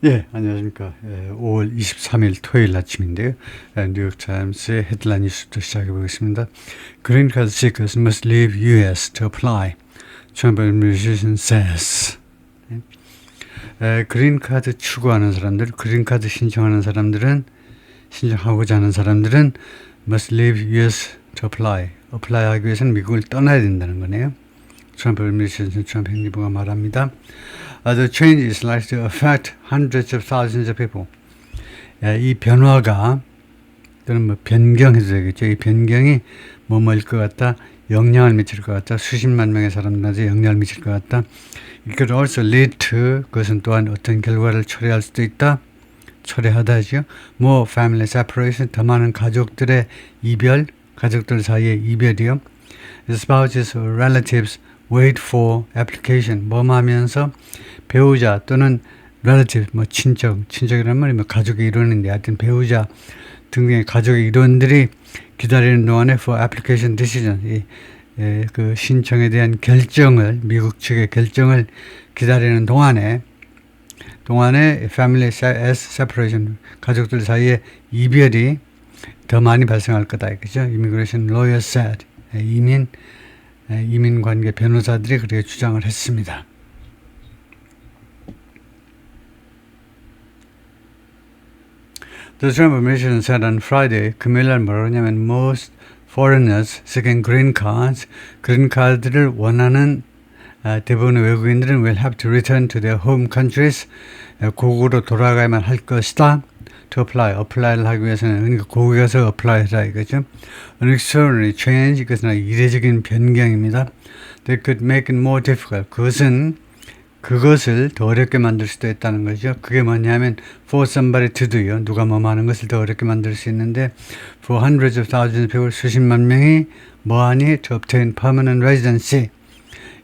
예, 안녕하십니까. 5월 23일 토요일 아침인데요. 뉴욕타임스의 헤드라인 뉴스부터 시작해 보겠습니다. Green card seekers must leave U.S. to apply. Trump administration says. 그린 카드 추구하는 사람들, 그린 카드 신청하는 사람들은, 신청하고자 하는 사람들은 must leave U.S. to apply. apply하기 위해서는 미국을 떠나야 된다는 거네요. 트럼프 administration, 트럼프 행정부가 말합니다. The change is likely to affect hundreds of thousands of people. 이 변화가 또는 뭐 변경해도 되겠죠. 이 변경이 뭐뭐일 것 같다, 영향을 미칠 것 같다, 수십만 명의 사람들한테 영향을 미칠 것 같다. It could also lead to, 그것은 또한 어떤 결과를 초래할 수도 있다. 초래하다죠. More family separation, 더 많은 가족들의 이별, 가족들 사이의 이별이요. Spouses or relatives wait for application. 뭐하면서 배우자 또는 relative, 뭐 친척이란 말이 뭐 가족의 일원인데 하여튼 배우자 등등의 가족의 일원들이 기다리는 동안에 for application decision, 그 신청에 대한 결정을, 미국 측의 결정을 기다리는 동안에 family separation, 가족들 사이에 이별이 더 많이 발생할 거다. 그죠? Immigration lawyer said. 이민 관계 변호사들이 그렇게 주장을 했습니다. The Trump administration said on Friday, 금요일날 뭐라고 하냐면 most foreigners seeking green cards, 그린 카드를 원하는 대부분의 외국인들은 will have to return to their home countries, 고국으로 돌아가야만 할 것이다. To apply를 하기 위해서는 그러니까 거기 가서 apply해라 이거죠. An extraordinary change, 이것은 이례적인 변경입니다. That could make it more difficult. 그것을 더 어렵게 만들 수도 있다는 거죠. 그게 뭐냐면 for somebody to do요. 누가 뭐 하는 것을 더 어렵게 만들 수 있는데 for hundreds of thousands of people, 수십만 명이 뭐하니 to obtain permanent residency,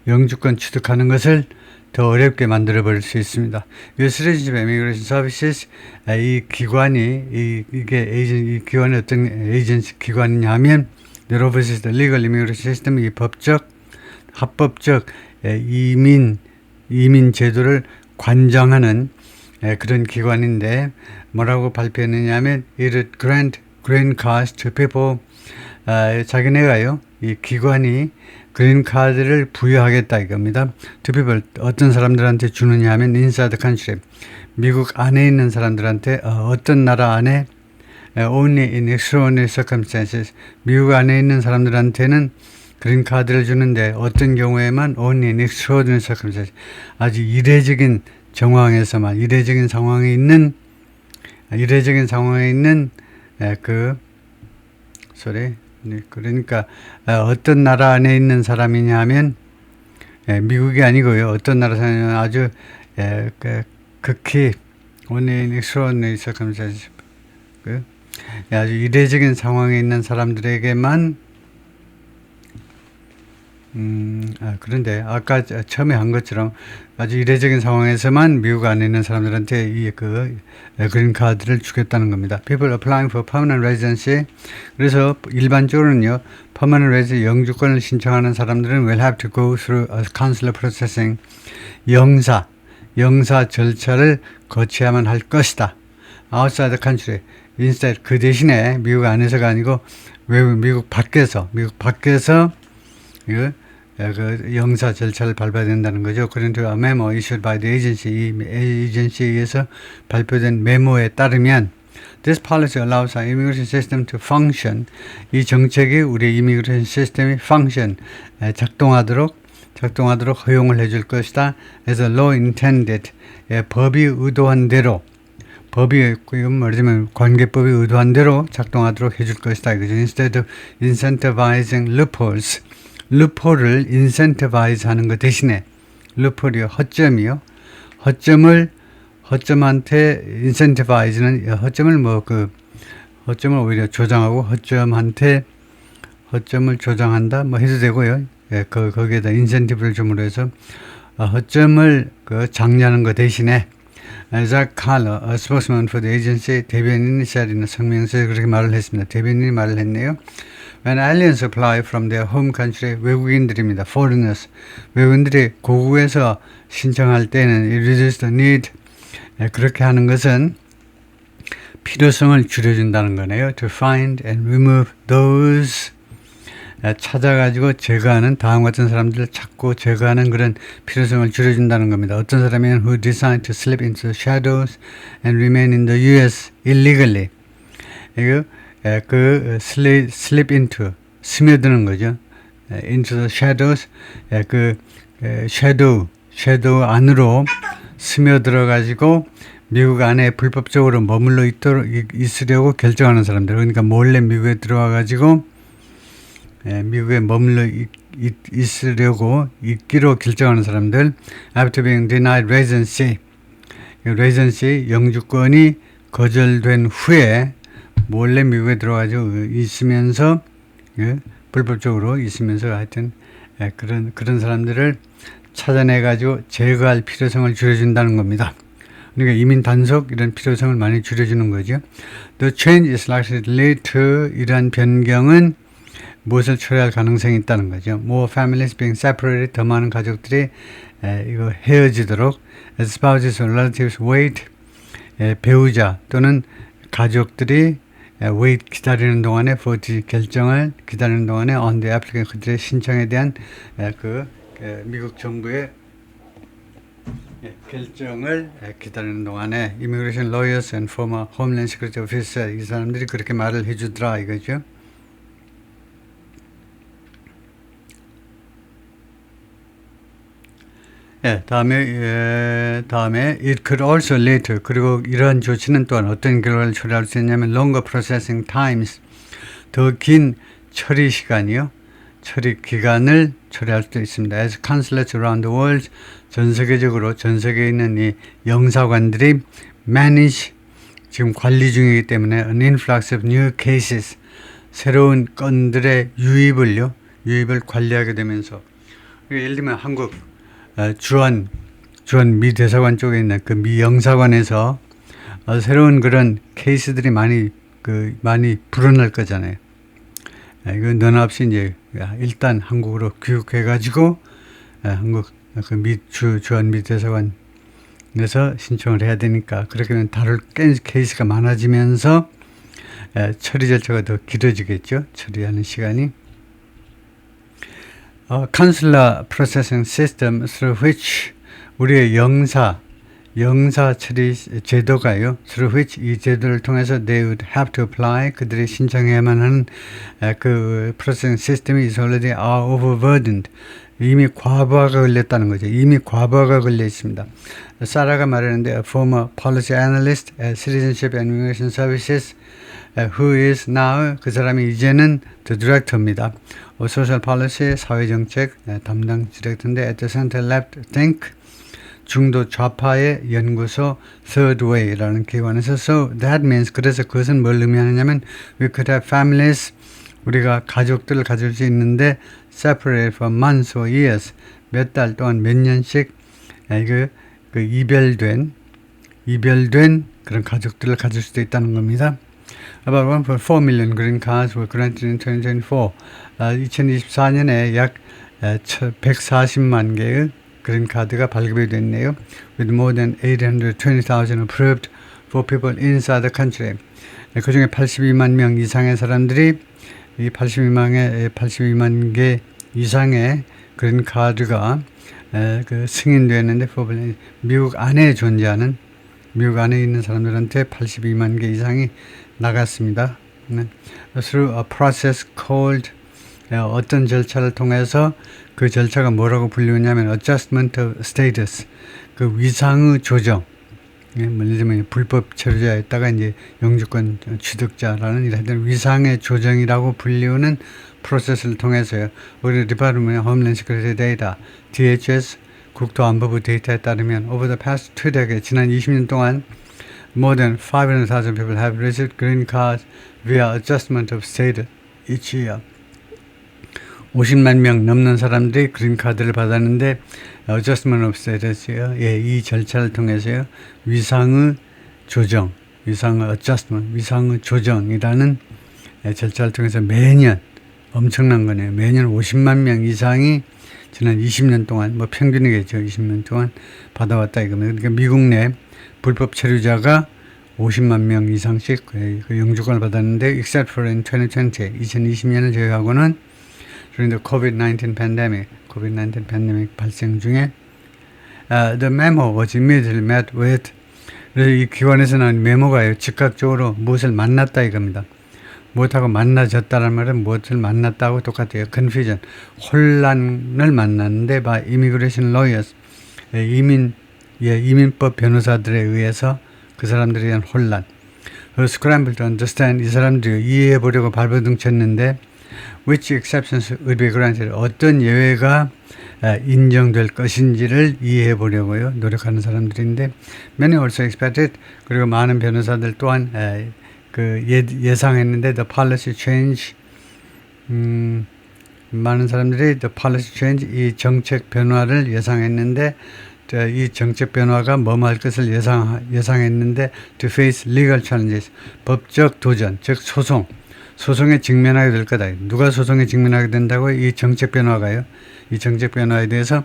영주권 취득하는 것을 더 어렵게 만들어버릴 수 있습니다. U.S. Citizenship Immigration Services, 이 기관이, 이 기관이 어떤 에이전시 기관이냐면, their office is the legal immigration system, 이 합법적 이민 제도를 관장하는 그런 기관인데, 뭐라고 발표했느냐면, it would grant green cards to people, 자기네가요, 이 기관이 그린 카드를 부여하겠다 이겁니다. To people, 어떤 사람들한테 주느냐 하면 inside the country, 미국 안에 있는 사람들한테 어떤 나라 안에 only in extraordinary circumstances, 미국 안에 있는 사람들한테는 그린 카드를 주는데 어떤 경우에만 only in extraordinary circumstances, 아주 이례적인 정황에서만, 이례적인 상황에 있는 그러니까 어떤 나라 안에 있는 사람이냐 하면 미국이 아니고요. 어떤 나라 사람이냐면 아주 극히 only in extraordinary circumstances, 아주 이례적인 상황에 있는 사람들에게만 그런데 아까 처음에 한 것처럼 아주 이례적인 상황에서만 미국 안에 있는 사람들한테 이 그린 카드를 주겠다는 겁니다. People applying for permanent residency. 그래서 일반적으로는요, permanent residency 영주권을 신청하는 사람들은 will have to go through a consular processing, 영사 절차를 거쳐야만 할 것이다. Outside the country. Instead, 그 대신에 미국 안에서가 아니고 미국 밖에서 그 영사 절차를 밟아야 된다는 거죠. According to a memo issued by the agency, 이 에이전시에 의해서 발표된 메모에 따르면 This policy allows our immigration system to function. 이 정책이 우리 immigration 시스템이 function, 작동하도록 허용을 해줄 것이다. As a law intended, 법이 의도한 대로, 이건 말하자면 관계법이 의도한 대로 작동하도록 해줄 것이다. Instead of incentivizing loopholes, 루폴을 incentivize 하는 것 대신에, 루폴이요, 허점한테 incentivize는, 허점을 오히려 조장하고, 허점을 조장한다, 해도 되고요. 거기에다 incentive를 줌으로 해서, 허점을 장려하는 것 대신에, Zach Carlo, a spokesman for the agency, 대변인이 자리는 성명서에 그렇게 말을 했습니다. 대변인이 말을 했네요. When aliens apply from their home country, 외국인들입니다. Foreigners. 외국인들이 고국에서 신청할 때는 it reduces the need 그렇게 하는 것은 필요성을 줄여준다는 거네요. To find and remove those 찾아가지고 제거하는 다음 같은 사람들을 찾고 제거하는 그런 필요성을 줄여준다는 겁니다. 어떤 사람은 who decide to slip into the shadows and remain in the U.S. illegally. 이거 slip into 스며드는 거죠. into the shadows shadow 안으로 스며들어 가지고 미국 안에 불법적으로 머물러 있으려고 결정하는 사람들. 그러니까 몰래 미국에 들어와 가지고 미국에 머물러 있기로 결정하는 사람들. After being denied residency, 영주권이 거절된 후에 몰래 미국에 들어가지고 있으면서 불법적으로 있으면서 하여튼 그런 사람들을 찾아내가지고 제거할 필요성을 줄여준다는 겁니다. 그러니까 이민 단속 이런 필요성을 많이 줄여주는 거죠. The change is likely to lead to 이러한 변경은 무엇을 초래할 가능성이 있다는 거죠. More families being separated, 더 많은 가족들이 이거 헤어지도록 as spouses or relatives wait, 배우자 또는 가족들이 wait 기다리는 동안에 vote 결정을 기다리는 동안에 on the applicant 그들의 신청에 대한 미국 정부의 결정을 기다리는 동안에 immigration lawyers and former homeland security officer 이 사람들이 그렇게 말을 해주더라 이거죠. 다음에 it could also lead to 그리고 이러한 조치는 또한 어떤 결과를 초래할 수 있냐면 longer processing times 더 긴 처리 시간이요. 처리 기간을 초래할 수도 있습니다. As consulates around the world 전 세계에 있는 이 영사관들이 manage 지금 관리 중이기 때문에 an influx of new cases 새로운 건들의 유입을 관리하게 되면서 예를 들면 한국 주한 미 대사관 쪽에 있는 그 미 영사관에서 새로운 그런 케이스들이 많이 불어날 거잖아요. 이거 너나 없이 이제 일단 한국으로 귀국해가지고 한국 그 주한 미 대사관에서 신청을 해야 되니까 그렇게 되면 다룰 케이스가 많아지면서 처리 절차가 더 길어지겠죠. 처리하는 시간이. Consular processing system through which 우리의 영사 처리 제도가요. through which 이 제도를 통해서 they would have to apply 그들이 신청해야만 하는 그 processing 시스템이 is already are overburdened. 이미 과부하가 걸렸다는 거죠. 이미 과부하가 걸려 있습니다. 사라가 말하는데 a former policy analyst at Citizenship and Immigration Services who is now 그 사람이 이제는 the director입니다. Social Policy 사회정책 담당 디렉터인데 at the center left think 중도 좌파의 연구소 Third Way라는 기관에서 so that means 그래서 그것은 뭘 의미하느냐면 we could have families 우리가 가족들을 가질 수 있는데 separated for months or years 몇 달 동안 몇 년씩 이별된 그런 가족들을 가질 수도 있다는 겁니다. About 1.4 million green cards were granted in 2024. 2024년에 약 140만 개의 그린 카드가 발급이 됐네요. With more than 820,000 approved for people inside the country. 그 중에 82만 명 이상의 사람들이 이 82만 개 이상의 그린 카드가 승인되었는데 미국 안에 있는 사람들한테 82만 개 이상이 나갔습니다. Through a process called 어떤 절차를 통해서 그 절차가 뭐라고 불리우냐면 adjustment of status 그 위상의 조정 예를 들면 불법 체류자였다가 이제 영주권 취득자라는 이런 위상의 조정이라고 불리우는 프로세스를 통해서요. 우리 Department of Homeland Security Data DHS 국토안보부 데이터에 따르면 over the past 2 decades 지난 20년 동안 more than 500,000 people have received green cards via adjustment of status each year. 50만 명 넘는 사람들이 그린 카드를 받았는데 adjustment of status요. 이 절차를 통해서요. 위상의 adjustment, 위상의 조정이라는 절차를 통해서 매년 엄청난 거네요. 매년 50만 명 이상이 지난 20년 동안 평균이겠죠. 20년 동안 받아왔다 이겁니다. 그러니까 미국 내 불법 체류자가 50만 명 이상씩 그 영주권을 받았는데 except for in 2020, 2020년을 제외하고는 during the COVID-19 pandemic 발생 중에 the memo was immediately met with 이 기관에서 나온 메모가요. 즉각적으로 무엇을 만났다 이겁니다. 무엇하고 만나졌다는 말은 무엇을 만났다고 똑같아요. confusion, 혼란을 만났는데 by immigration lawyers, 이민법 변호사들에 의해서 그 사람들에 대한 혼란. scramble to understand, 이 사람들이 이해해 보려고 발버둥 쳤는데 which exceptions would be granted, 어떤 예외가 인정될 것인지를 이해해 보려고요. 노력하는 사람들인데 many also expected, 그리고 많은 변호사들 또한 그 예상했는데 the policy change, 많은 사람들이 the policy change, 이 정책 변화를 예상했는데 이 정책 변화가 뭐뭐 할 것을 예상했는데 to face legal challenges, 법적 도전, 즉 소송에 직면하게 될 거다. 누가 소송에 직면하게 된다고? 이 정책 변화가요. 이 정책 변화에 대해서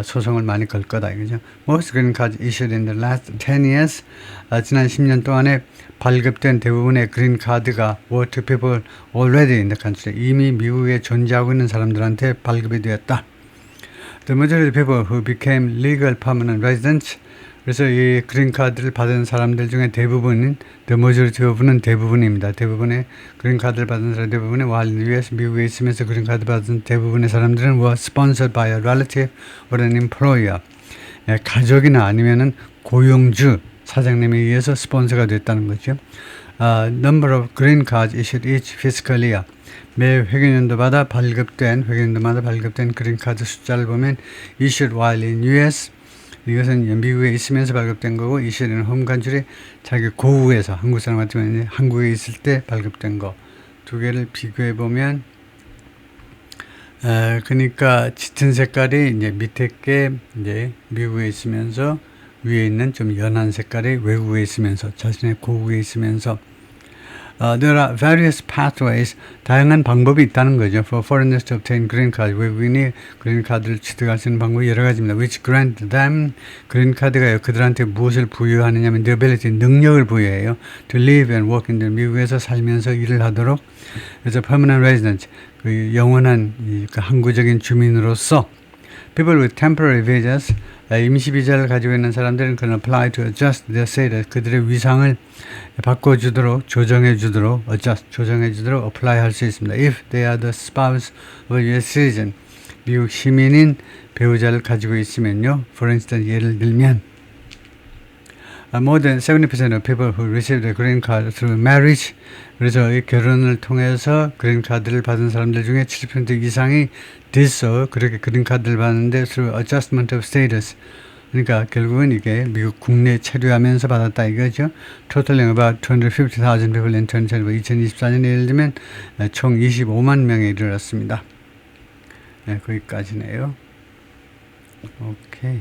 소송을 많이 걸 거다. 이거죠. Most green cards issued in the last 10 years, 지난 10년 동안에 발급된 대부분의 그린 카드가 were to people already in the country, 이미 미국에 존재하고 있는 사람들한테 발급이 되었다. The majority of people who became legal permanent residents, 그래서 이 그린 카드를 받은 사람들 중에 대부분인 the majority of는 대부분입니다. 대부분의 그린 카드를 받은 사람 대부분의 while in the US, 미국에 있으면서 그린 카드 받은 대부분의 사람들은 were sponsored by a relative or an employer, 가족이나 아니면은 고용주 사장님에 의해서 스폰서가 됐다는 거죠. Number of green cards issued each fiscal year, 매 회계연도마다 발급된 그린 카드 숫자를 보면 issued while in US, 이것은 미국에 있으면서 발급된 거고 issued in home country, 자기 고국에서 한국 사람 같으면 한국에 있을 때 발급된 거, 두 개를 비교해 보면 그러니까 짙은 색깔이 이제 밑에 게 이제 미국에 있으면서, 위에 있는 좀 연한 색깔이 외국에 있으면서, 자신의 고국에 있으면서. There are various pathways, 다양한 방법이 있다는 거죠. For foreigners to obtain green card, 외국인이 그린 카드를 취득할 수 있는 방법이 여러 가지입니다. Which grant them, 그린 카드가요, 그들한테 무엇을 부여하느냐면 the ability, 능력을 부여해요. To live and work in the, 미국에서 살면서 일을 하도록. 그래서 permanent resident, 그 영원한 그 항구적인 주민으로서. People with temporary visas, 임시 비자를 가지고 있는 사람들은 can apply to adjust their status, 그들의 위상을 바꿔주도록, 조정해주도록 apply 할 수 있습니다. If they are the spouse of a US citizen, 미국 시민인 배우자를 가지고 있으면요. For instance, 예를 들면 more than 70% of people who received a green card through marriage, 그래서 이 결혼을 통해서 그린 카드를 받은 사람들 중에 70% 이상이 그렇게 그린 카드를 받는데 through adjustment of status, 그러니까 결국은 이게 미국 국내에 체류하면서 받았다 이거죠. Totaling about 250,000 people in 2024년에 예를 들면 총 25만 명에 이르렀습니다. 네, 거기까지네요. 오케이.